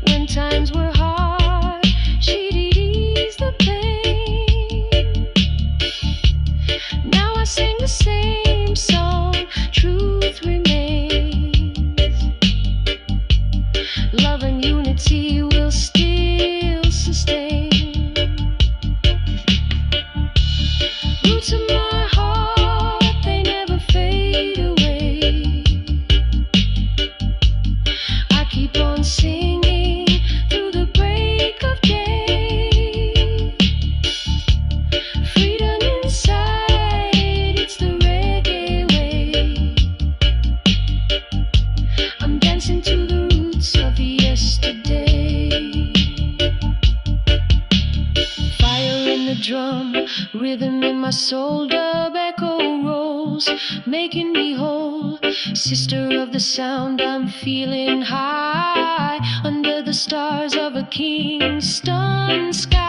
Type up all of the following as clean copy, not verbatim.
When times were hard, she'd ease the pain. Now I sing the same song, truth remains. Love and unity will still sustain. Roots of my heart, they never fade away. I keep on singing through the break of day. Freedom inside, it's the reggae way. I'm dancing to the roots of yesterday. Fire in the drum, rhythm in my soul, dub echo rolls, making me whole. Sister of the sound, I'm feeling high under the stars of a Kingston sky.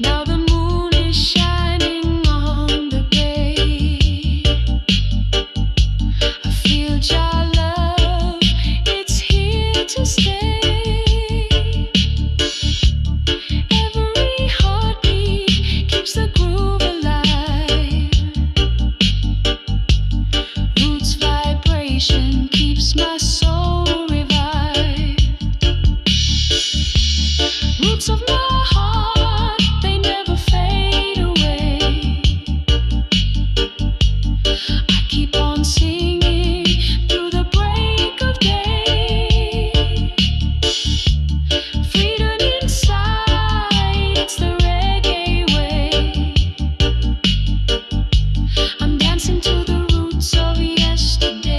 Now the moon is shining on the bay. I feel your love, it's here to stay. Every heartbeat keeps the groove alive. Roots vibration keeps my soul revived. Roots of my heart, they never fade away. I keep on singing through the break of day. Freedom inside, it's the reggae way. I'm dancing to the roots of yesterday.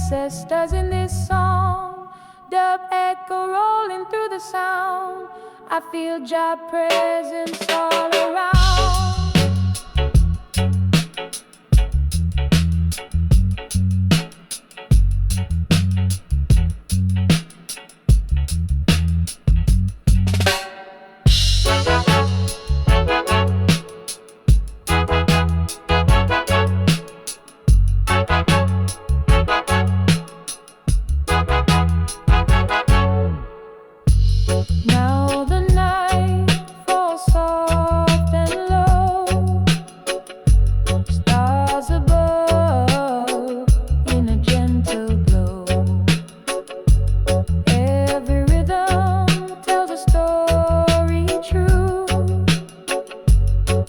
ancestors in this song. Dub echo rolling through the sound. I feel Jah presence all around. Now the night falls soft and low, stars above in a gentle glow. Every rhythm tells a story true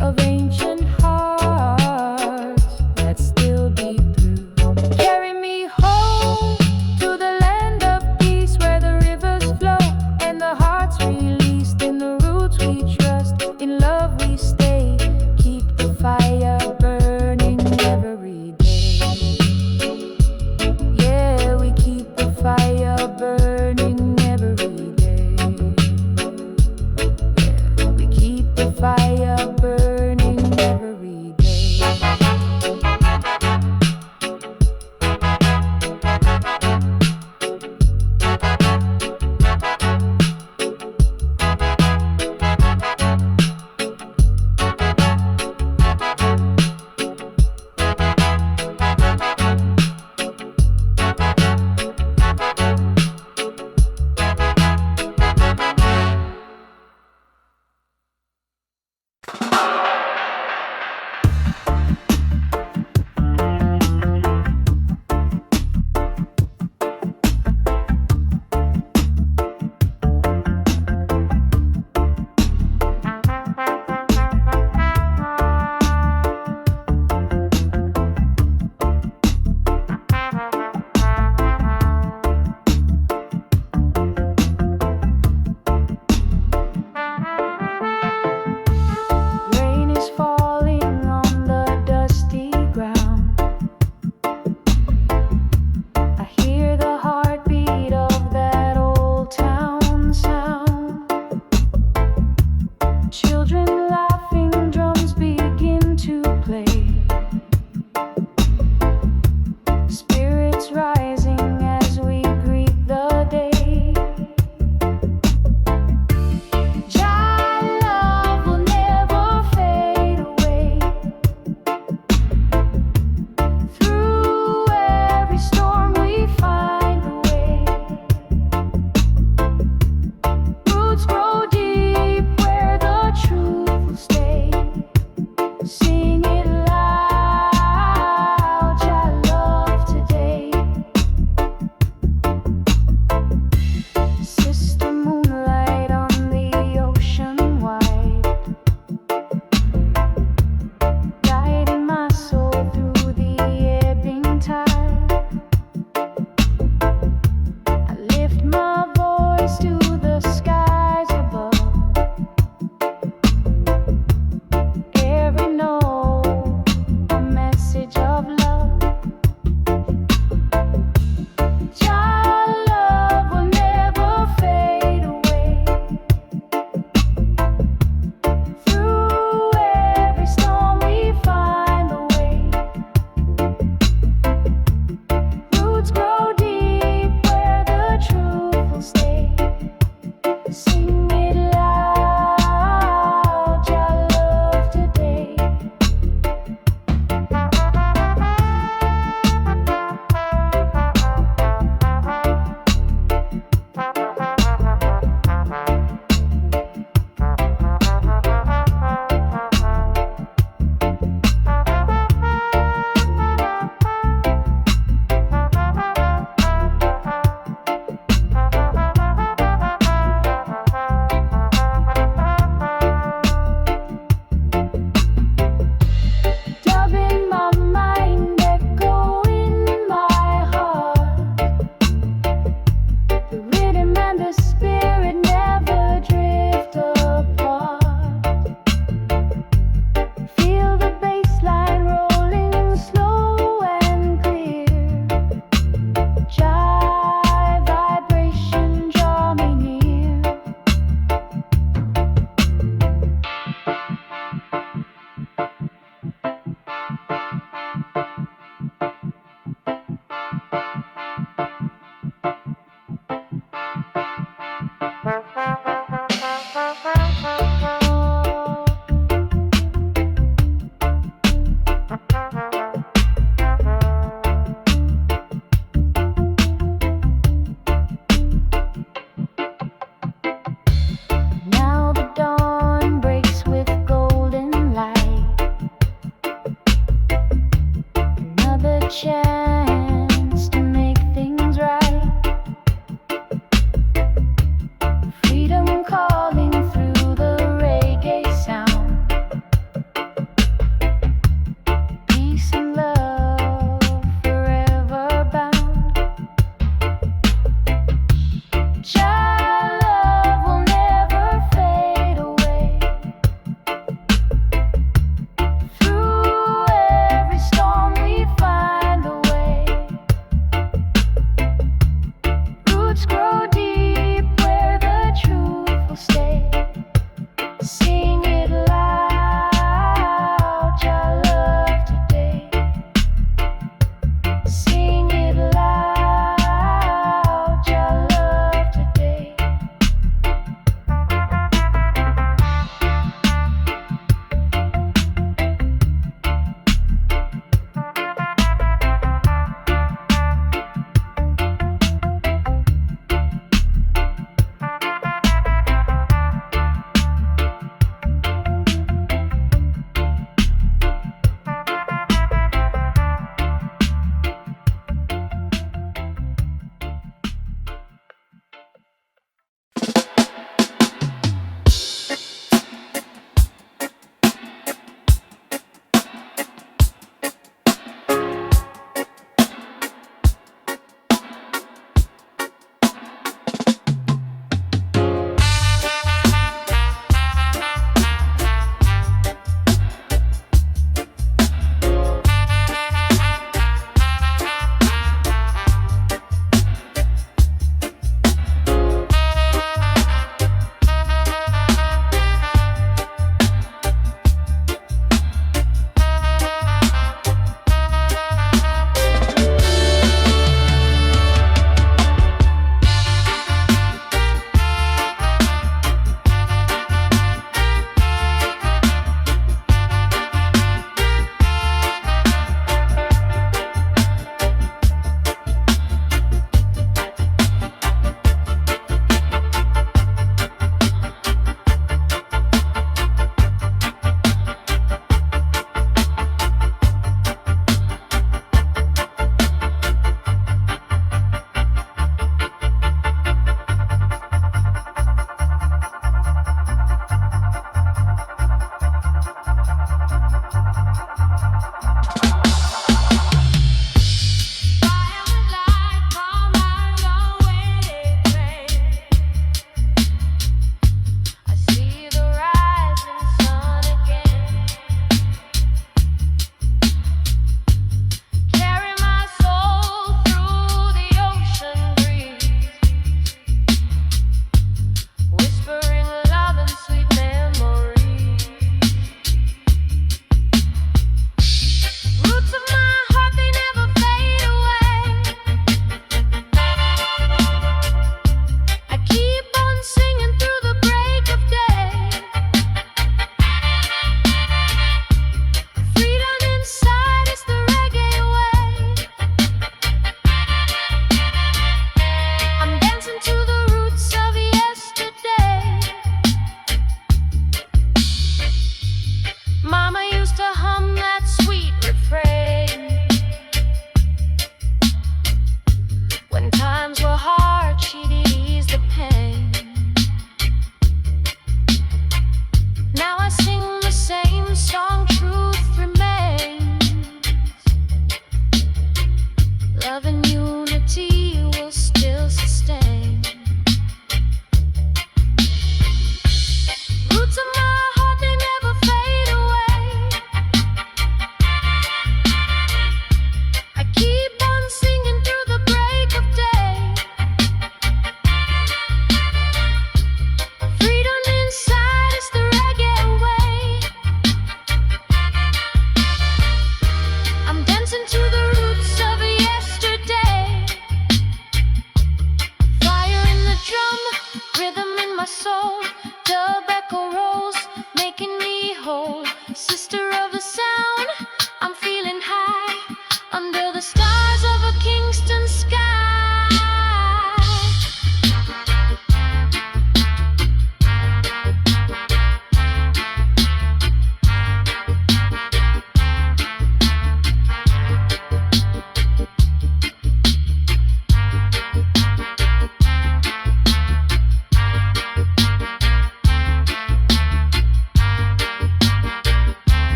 of ancient hearts that still beat through. Carry me home to the land of peace where the rivers flow and the hearts released. In the roots we trust, in love we stay. Keep the fire burning every day. Yeah, we keep the fire burning every day. Yeah, we keep the fire burning every day.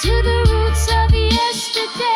to the roots of yesterday.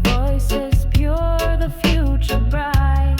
Voices pure, the future bright.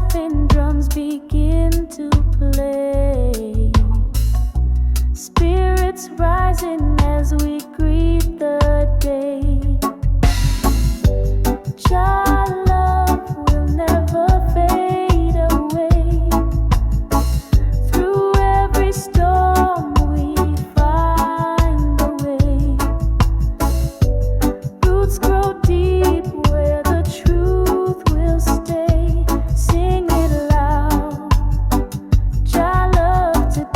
laughing drums begin to play. Spirits rising as we greet the day. Child love will never fade away. Through every storm we find a way. Roots grow deep where the truth will stay. Sing it loud. Child love today.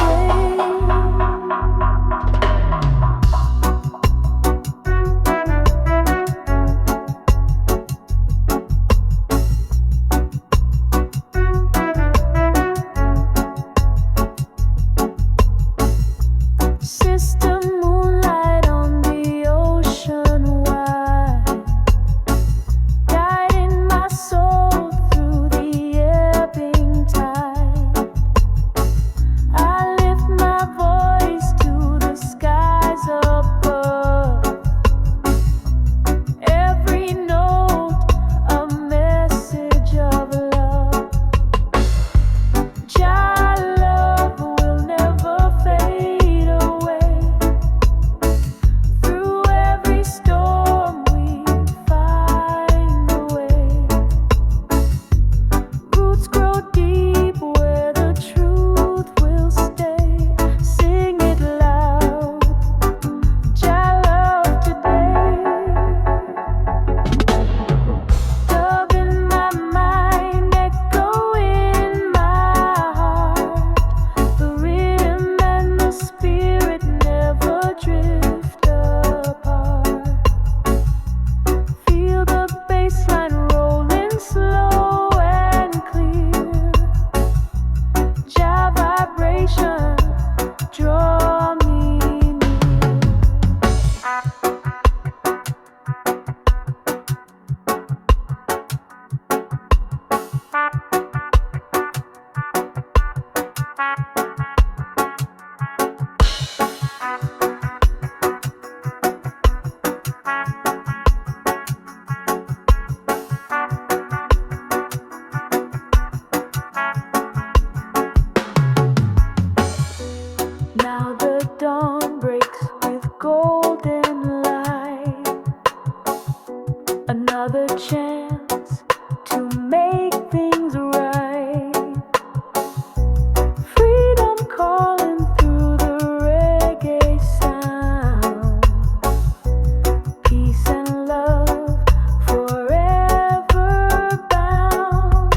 Sister moonlight on the ocean wide, guiding my soul through the ebbing tide. I lift my voice to the skies above. Every note a message of love. Child love will never fade away. Through every storm we find a way. Roots grow deep where the truth will stay. Sing it loud. Child love today. Dub in my mind, echo in my heart. The rhythm and the spirit never drift apart. Feel the bassline rolling slow and clear. Jive vibration, draw me near. Now the dawn breaks with golden light. Another chance to make things right. Freedom calling through the reggae sound. Peace and love forever bound.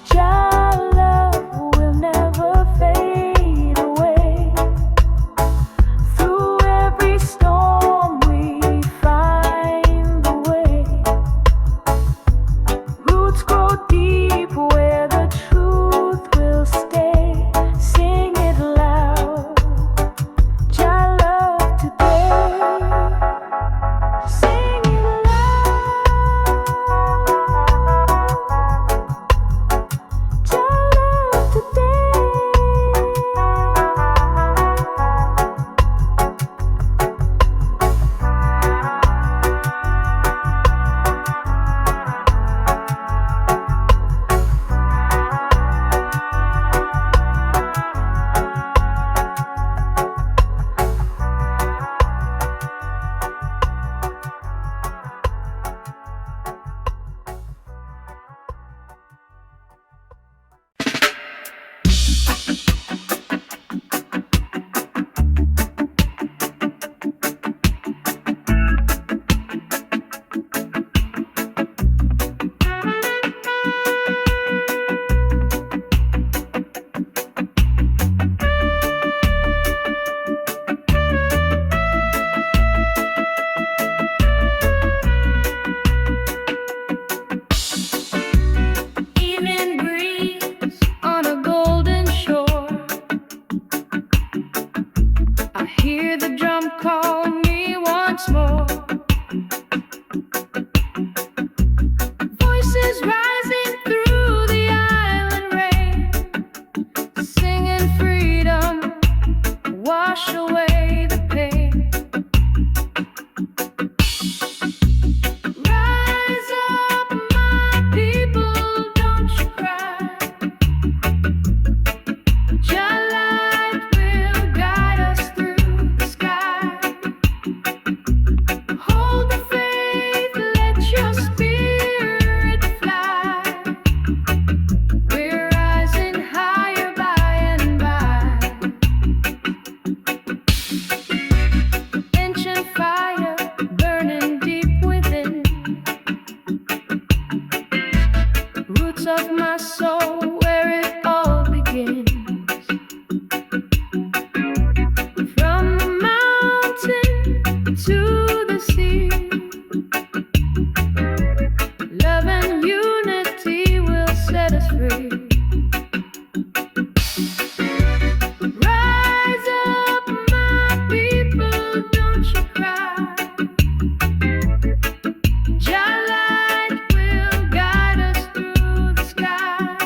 Child love will never fade away. Through every storm we find a way. Roots of my soul where it all begins. From the mountain to the sea, love and unity will set us free. Rise up, my people, don't you cry. Jah light will guide us through the sky.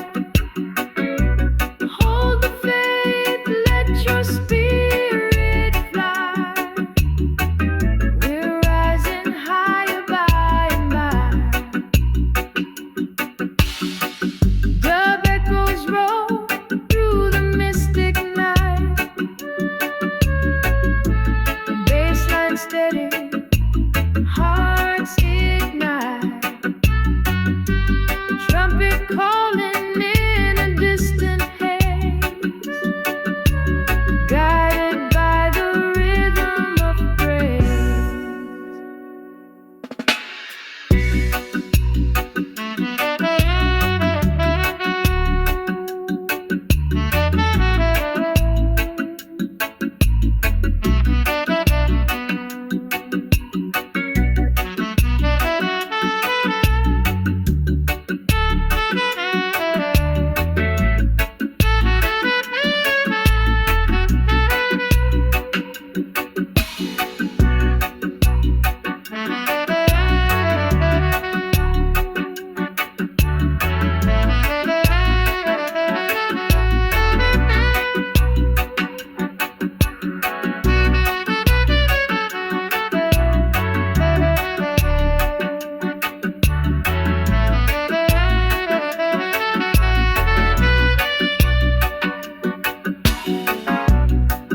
Hold the faith, let your spirit fly. We're rising higher by and by. Dub echoes roll through the mystic night. Baseline steady, hearts ignite. Trumpet calling in a distant haze, guided by the rhythm of praise.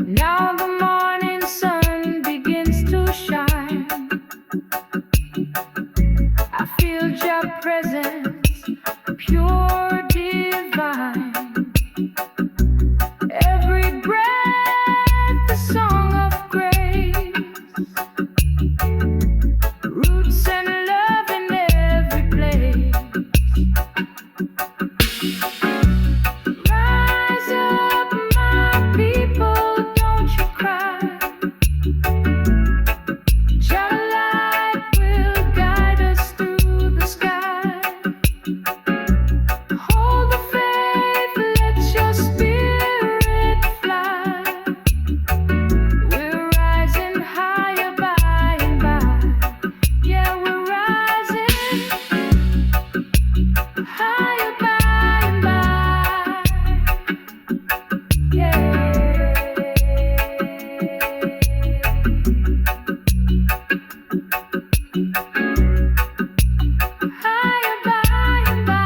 Now the morning sun begins to shine. I feel your presence, pure divine. Every breath a song of grace, roots and love in every place. Rise up, my people, don't you cry. Jah light will guide us through the sky. Hold the faith, let your spirit fly. We're rising higher by and by. Yeah, we're rising higher by and by. Yeah. Higher by and by.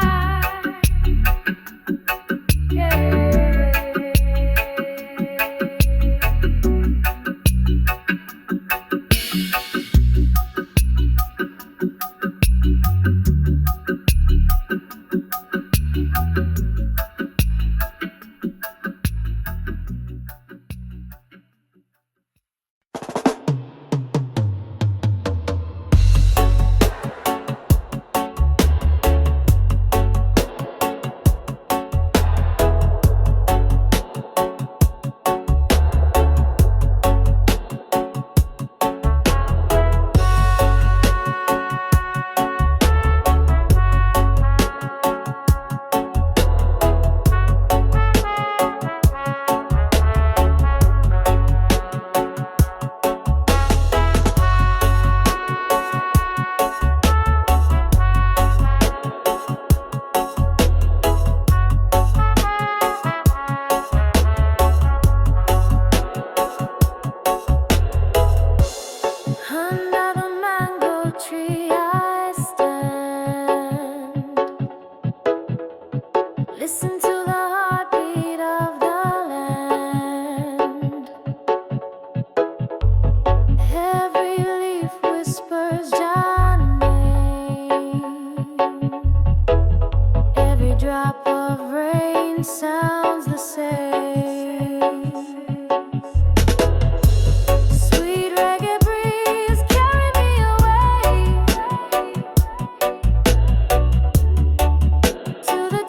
Yeah. Under the mango tree I stand. Listen to the heartbeat of the land. Every leaf whispers your name. Every drop of rain sounds the same. Sweet reggae breeze, carry me away to the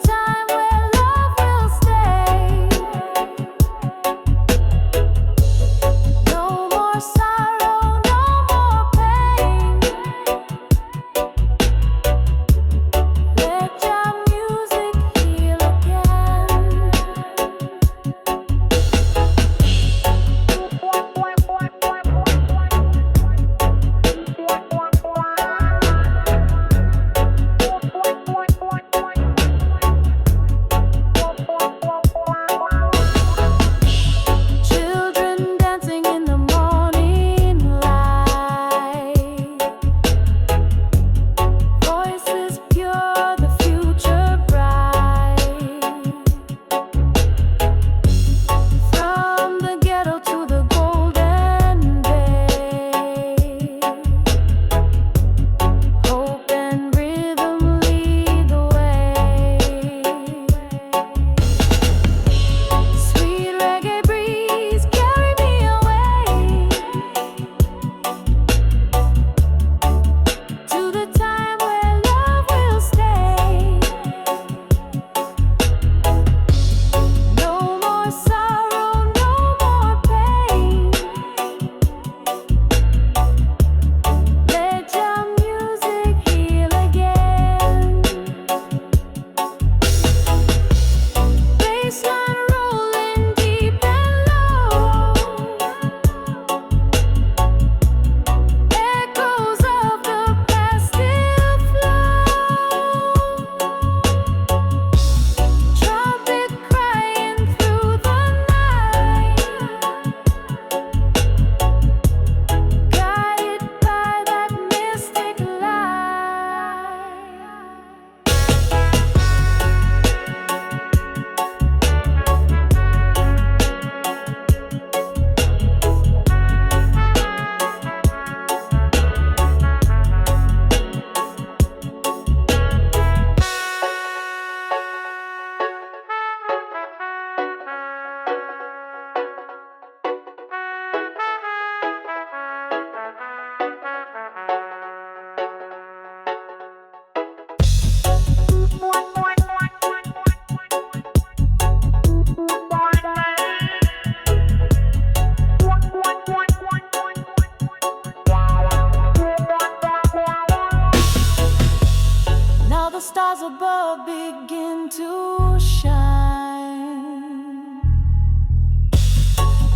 above begin to shine.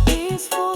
Peaceful